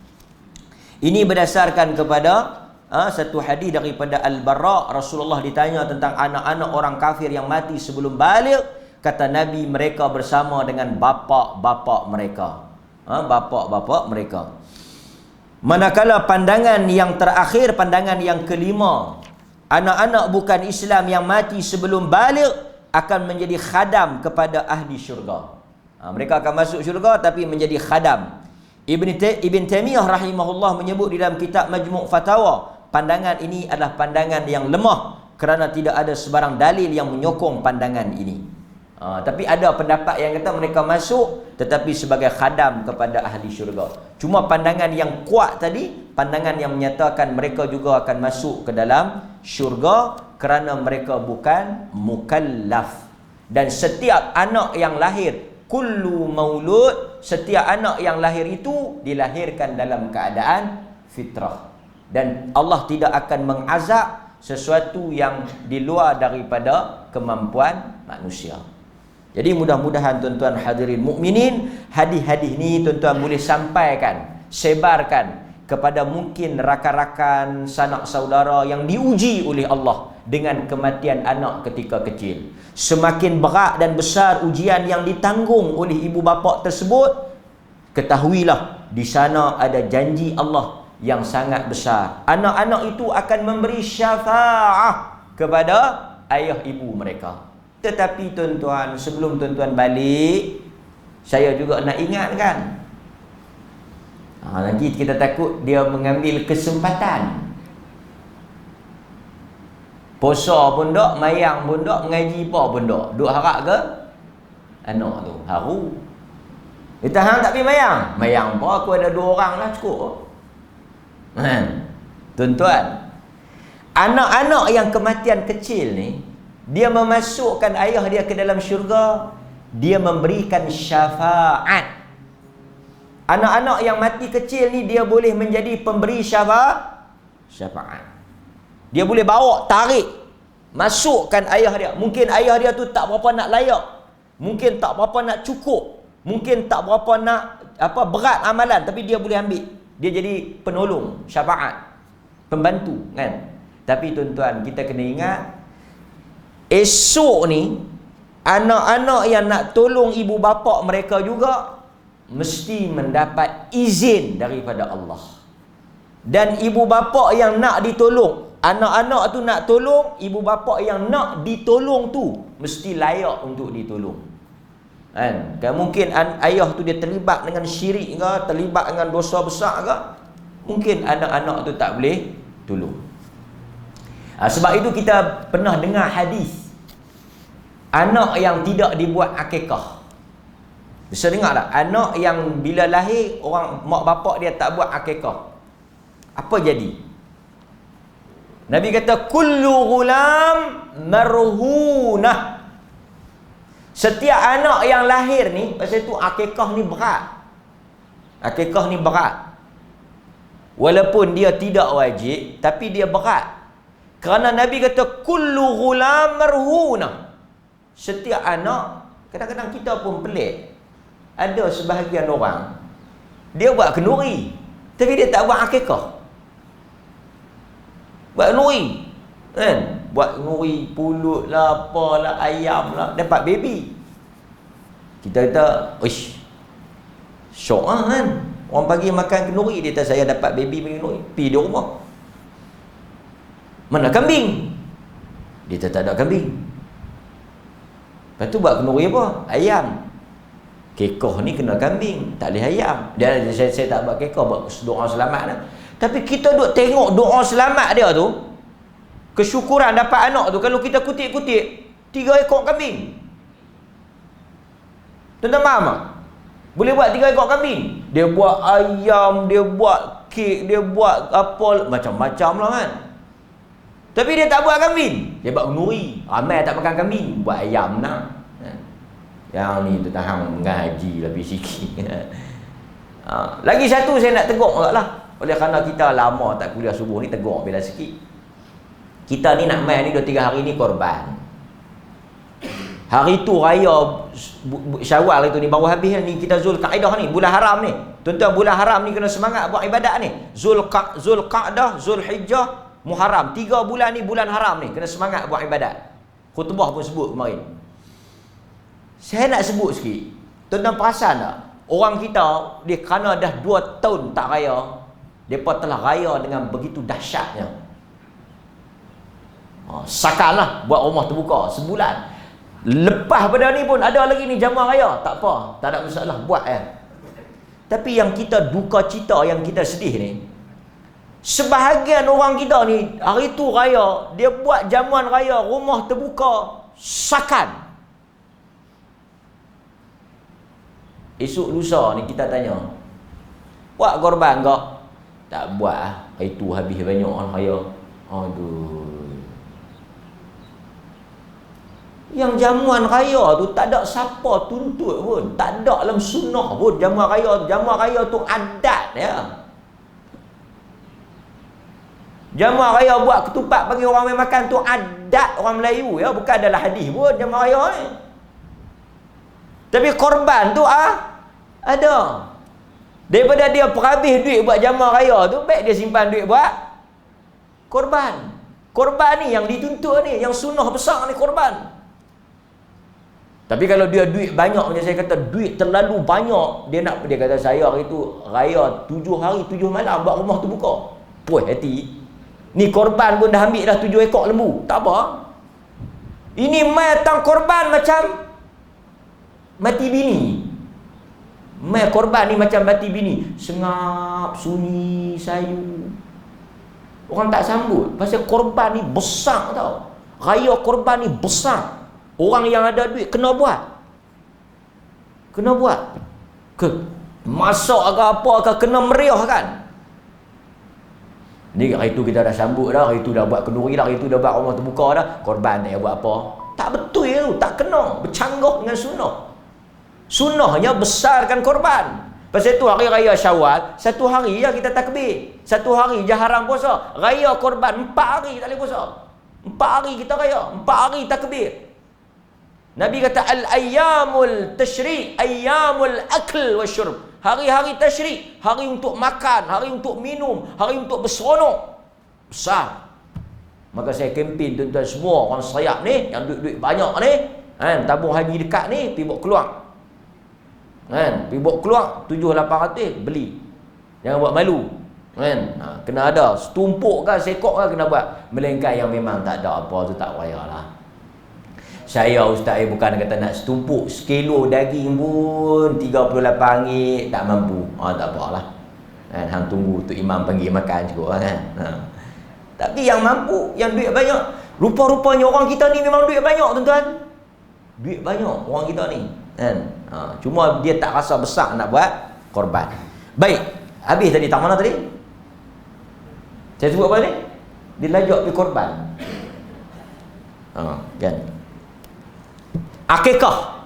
Ini berdasarkan kepada satu hadis daripada Al-Bara. Rasulullah ditanya tentang anak-anak orang kafir yang mati sebelum baligh. Kata Nabi, mereka bersama dengan bapa-bapa mereka. Bapa-bapa mereka. Manakala pandangan yang terakhir, pandangan yang kelima, anak-anak bukan Islam yang mati sebelum baligh akan menjadi khadam kepada ahli syurga. Mereka akan masuk syurga tapi menjadi khadam. Ibn Taimiyah rahimahullah menyebut di dalam kitab Majmu' Fatawa, pandangan ini adalah pandangan yang lemah kerana tidak ada sebarang dalil yang menyokong pandangan ini. Tapi ada pendapat yang kata mereka masuk tetapi sebagai khadam kepada ahli syurga. Cuma pandangan yang kuat tadi, pandangan yang menyatakan mereka juga akan masuk ke dalam syurga kerana mereka bukan mukallaf. Dan setiap anak yang lahir, kullu maulud, setiap anak yang lahir itu dilahirkan dalam keadaan fitrah. Dan Allah tidak akan mengazab sesuatu yang di luar daripada kemampuan manusia. Jadi mudah-mudahan tuan-tuan hadirin mukminin, hadis-hadis ni tuan-tuan boleh sampaikan, sebarkan kepada mungkin rakan-rakan, sanak saudara yang diuji oleh Allah dengan kematian anak ketika kecil. Semakin berat dan besar ujian yang ditanggung oleh ibu bapa tersebut, ketahuilah di sana ada janji Allah yang sangat besar. Anak-anak itu akan memberi syafaah kepada ayah ibu mereka. Tetapi tuan-tuan, sebelum tuan-tuan balik, saya juga nak ingatkan. Nanti kita takut dia mengambil kesempatan. Puasa pun tak, mayang pun tak, mengaji apa pun tak. Duk harap ke anak tu haru. Kita hang tak pergi mayang. Mayang apa, aku ada 2 orang lah cukup. Tuan-tuan, anak-anak yang kematian kecil ni, dia memasukkan ayah dia ke dalam syurga, dia memberikan syafaat. Anak-anak yang mati kecil ni, dia boleh menjadi pemberi syafaat. Dia boleh bawa, tarik, masukkan ayah dia. Mungkin ayah dia tu tak berapa nak layak, mungkin tak berapa nak cukup, mungkin tak berapa nak berat amalan, tapi dia boleh ambil. Dia jadi penolong, syafaat, pembantu kan. Tapi tuan-tuan, kita kena ingat, esok ni anak-anak yang nak tolong ibu bapa mereka juga mesti mendapat izin daripada Allah. Dan ibu bapa yang nak ditolong, anak-anak tu nak tolong, ibu bapa yang nak ditolong tu mesti layak untuk ditolong. Kan mungkin ayah tu dia terlibat dengan syirik ke, terlibat dengan dosa besar ke, mungkin anak-anak tu tak boleh tolong. Sebab itu kita pernah dengar hadis anak yang tidak dibuat akikah. Bisa dengar tak? Anak yang bila lahir, orang mak bapak dia tak buat akikah, apa jadi? Nabi kata kullu ghulam marhunah. Setiap anak yang lahir ni, pasal itu akikah ni berat. Akikah ni berat. Walaupun dia tidak wajib, tapi dia berat. Kerana Nabi kata kullu ghulam marhunah. Setiap anak, kadang-kadang kita pun pelik. Ada sebahagian orang, dia buat kenduri, tapi dia tak buat akikah. Buat kenduri, kan? Buat kenduri, pulut lah, apalah, ayam lah, dapat baby. Kita kata, ish, syok lah kan? Orang pagi makan kenduri, dia kata saya dapat baby makan kenduri, pergi di rumah. Mana kambing? Dia kata tak ada kambing. Lepas tu buat kenduri apa? Ayam. Kekoh ni kena kambing, tak boleh ayam. Dia saya tak buat kekoh, buat doa selamat lah. Tapi kita duk tengok doa selamat dia tu, kesyukuran dapat anak tu, kalau kita kutip-kutip 3 ekor kambing. Tuan-tuan faham tak? Boleh buat 3 ekor kambing. Dia buat ayam, dia buat kek, dia buat apa, macam-macam lah kan. Tapi dia tak buat kambing, dia buat kenduri. Ramai tak makan kambing, buat ayam nak. Yang ni tu tahan mengaji lebih sikit. Lagi satu saya nak tegur lah. Oleh kerana kita lama tak kuliah subuh ni, tegur bila sikit. Kita ni nak main ni 2-3 hari ni korban. Hari tu raya Syawal itu ni baru habis ni, kita Zulkaidah ni, bulan haram ni. Tuan-tuan, bulan haram ni kena semangat buat ibadat ni. Zulqa'dah, Zulhijjah, Muharram. 3 bulan ni bulan haram ni, kena semangat buat ibadat. Khutbah pun sebut kemarin. Saya nak sebut sikit. Tuan-tuan perasan tak? Orang kita, dia kerana dah 2 tahun tak raya, mereka telah raya dengan begitu dahsyatnya. Sakan lah buat rumah terbuka sebulan. Lepas pada ni pun ada lagi ni jamuan raya. Tak apa, tak ada masalah, buat ya. Tapi yang kita duka cita, yang kita sedih ni, sebahagian orang kita ni hari tu raya, dia buat jamuan raya, rumah terbuka, sakan. Esok lusa ni kita tanya, buat korban tak? Tak buat lah. Hari tu habis banyak orang raya. Aduh. Yang jamuan raya tu tak ada siapa tuntut pun. Tak ada dalam sunnah pun jamuan raya tu. Jamuan raya tu adat ya. Jamuan raya buat ketupat bagi orang main makan tu adat orang Melayu ya. Bukan adalah hadis pun jamuan raya ni. Tapi korban tu ada. Daripada dia perhabis duit buat jamuan raya tu, baik dia simpan duit buat korban. Korban ni yang dituntut ni, yang sunnah besar ni korban. Tapi kalau dia duit banyak, macam saya kata, duit terlalu banyak, dia kata saya hari tu raya 7 hari 7 malam buat rumah tu buka. Puas hati. Ni korban pun dah ambil dah 7 ekor lembu. Tak apa. Ini mai datang korban macam mati bini. Mai korban ni macam mati bini. Sengap, sunyi, sayu. Orang tak sambut. Pasal korban ni besar tau. Raya korban ni besar. Orang yang ada duit kena buat. Kena buat. Masak ke apa ke, kena meriah kan. Ni hari tu kita dah sambut dah, hari tu dah buat kenduri dah, hari tu dah buat rumah terbuka dah, korban tak payah buat apa. Tak betul tu, tak kena. Bercanggah dengan sunnah. Sunnahnya besarkan korban. Pasal tu hari raya Syawal, 1 hari je kita takbir. 1 hari je haram puasa. Raya korban 4 hari tak boleh puasa. 4 hari kita raya, 4 hari takbir. Nabi kata al-ayyamul tashri', ayyamul akl wa syurb. Hari-hari tashri', hari untuk makan, hari untuk minum, hari untuk berseronok. Besar. Maka saya kempen tuan-tuan semua orang sayap ni, yang duit-duit banyak ni, kan, tabung haji dekat ni, pergi bawa keluar. Kan, pergi bawa keluar 7-800 beli. Jangan buat malu. Kan, kena ada setumpuk ke sekok ke kena buat. Melainkan yang memang tak ada apa tu tak payahlah. Saya ustaz bukan kata nak setumpuk sekilo daging pun 38 ringgit tak mampu. Tak apalah. Kan, hang tunggu tu imam panggil makan cukup kan. Tapi yang mampu, yang duit banyak, rupa-rupanya orang kita ni memang duit banyak tuan-tuan. Duit banyak orang kita ni. Kan? Cuma dia tak rasa besar nak buat korban. Baik, habis tadi tak mana tadi? Saya sebut apa ni? Dia lajak pergi korban. Kan? Akikah.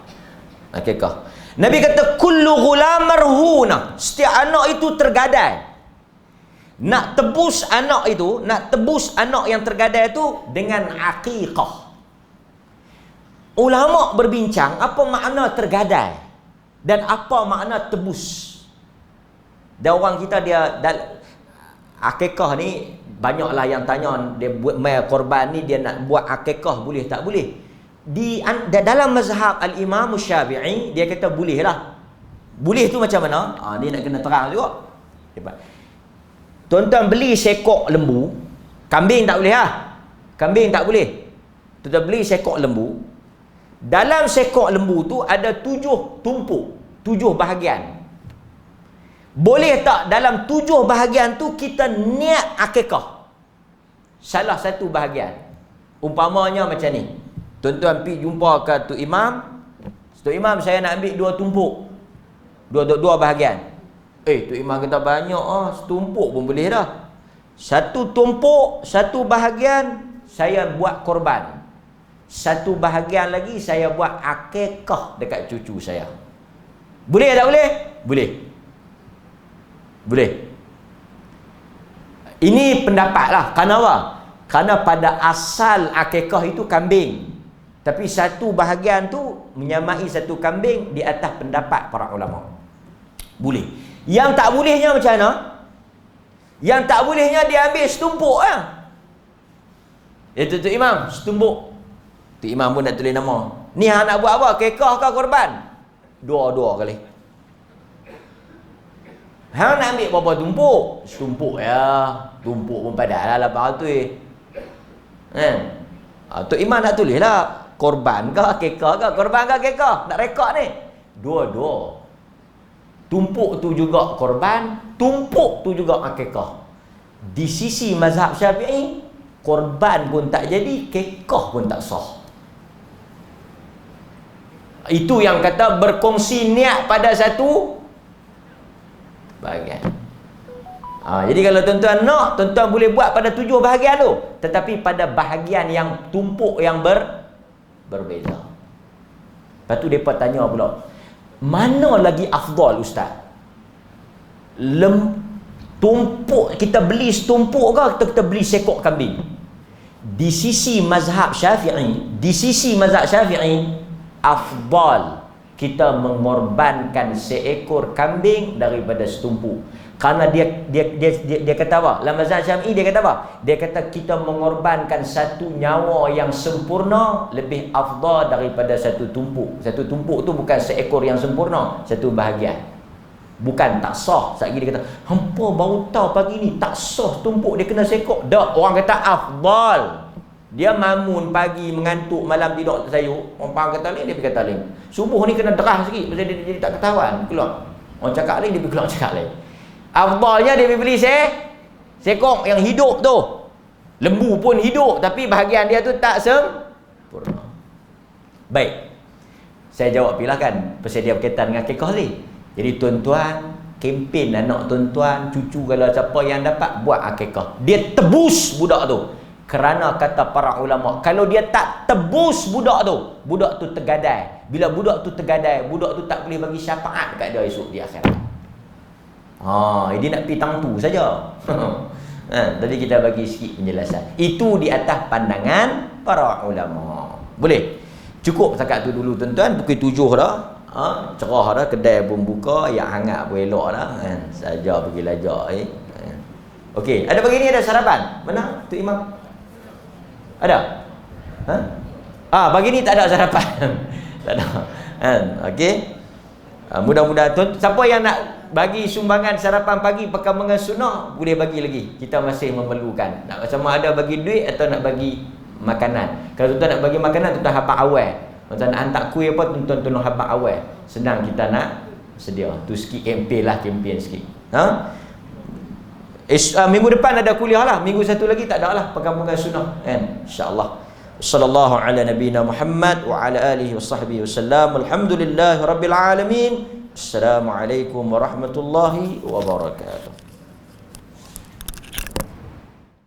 Akikah. Nabi kata kullu ghulam marhuna. Setiap anak itu tergadai. Nak tebus anak itu, nak tebus anak yang tergadai itu dengan akikah. Ulama berbincang apa makna tergadai dan apa makna tebus. Dan orang kita dia akikah ni banyaklah yang tanya, dia buat mai korban ni dia nak buat akikah boleh tak boleh? Di dalam mazhab al-Imam Syafi'i dia kata boleh lah. Boleh tu macam mana? Dia nak kena terang juga. Tuan-tuan beli sekok lembu, kambing tak boleh lah. Kambing tak boleh. Tuan-tuan beli sekok lembu. Dalam sekok lembu tu ada 7 tumpuk, 7 bahagian. Boleh tak dalam 7 bahagian tu kita niat akikah salah satu bahagian? Umpamanya macam ni. Tuan-tuan pergi jumpa ke Tok Imam. Tok Imam, saya nak ambil 2 tumpuk. 2 bahagian. Tok Imam kata banyak setumpuk pun boleh dah. 1 tumpuk, 1 bahagian saya buat korban. 1 bahagian lagi saya buat akikah dekat cucu saya. Boleh tak boleh? Boleh. Boleh. Ini pendapat lah. Kenapa? Kerana pada asal akikah itu kambing. Tapi 1 bahagian tu menyamai 1 kambing di atas pendapat para ulama. Boleh. Yang tak bolehnya macam mana? Yang tak bolehnya dia ambil setumpuk lah. Itu Tok Imam, setumpuk. Tok Imam pun nak tulis nama. Ni hang nak buat apa? Akikah ke korban? 2 kali. Hang nak ambil berapa tumpuk? Setumpuk ya. Tumpuk pun padah lah 800. Kan? Tok Imam nak tulis lah. Korban ke akikah ke? Korban ke akikah? Nak rekod ni. 2. Tumpuk tu juga korban, tumpuk tu juga akikah. Di sisi mazhab Syafi'i, korban pun tak jadi, akikah pun tak sah. Itu yang kata berkongsi niat pada 1 bahagian. Jadi kalau tuan-tuan nak, tuan-tuan boleh buat pada 7 bahagian tu, tetapi pada bahagian yang tumpuk yang berbeza. Lepas tu mereka tanya pula, mana lagi afdal ustaz? Tumpuk, kita beli setumpuk ke kita beli sekok kambing? Di sisi mazhab Syafi'i, afdal kita mengorbankan seekor kambing daripada setumpuk. Karena dia kata apa? Dalam mazhab Syafi'i dia kata apa? Dia kata kita mengorbankan satu nyawa yang sempurna lebih afdal daripada satu tumpuk. Satu tumpuk tu bukan seekor yang sempurna, satu bahagian. Bukan tak sah. Sekali dia kata, hampa baru tahu pagi ni tak sah tumpuk dia kena seekor. Dak, orang kata afdal. Dia mamun pagi mengantuk, malam tidur sayur. Orang kata lain, dia pergi kata lain. Subuh ni kena derah sikit pasal dia jadi tak ketahuan, keluar. Orang cakap lain, dia pergi keluar cakap lain. Afdalnya dia beli sekok yang hidup tu. Lembu pun hidup tapi bahagian dia tu tak sempurna. Baik. Saya jawab pilakan pasal dia berkaitan dengan akikah ni. Jadi tuan-tuan, kempen anak tuan-tuan, cucu kalau siapa yang dapat buat akikah. Dia tebus budak tu. Kerana kata para ulama, kalau dia tak tebus budak tu tergadai. Bila budak tu tergadai, budak tu tak boleh bagi syafaat dekat dia esok di akhirat. Dia nak pergi tang tu saja. Tadi kita bagi sikit penjelasan. Itu di atas pandangan para ulama. Boleh? Cukup setakat tu dulu tuan-tuan. Pukul 7 dah. Cerah dah. Kedai pun buka. Yang hangat pun elok dah. Saja pergi lajak. Okey. Ada pagi ni ada sarapan? Mana? Tu Imam? Ada? Pagi ni tak ada sarapan. Tak ada. Okey. Mudah-mudahan siapa yang nak bagi sumbangan sarapan pagi perkembangan sunnah boleh bagi lagi. Kita masih memerlukan. Nak sama ada bagi duit atau nak bagi makanan. Kalau tuan nak bagi makanan, tuan habaq awal. Tuan nak hantar kuih apa, tuan habaq awal. Senang kita nak sedia. Tu sikit kempen sikit. Minggu depan ada kuliah lah. Minggu satu lagi tak ada lah perkembangan sunnah. InsyaAllah. Sallallahu ala nabiyina Muhammad wa ala alihi wa sahbihi wasallam. Alhamdulillahi rabbil alamin. Assalamualaikum warahmatullahi wabarakatuh.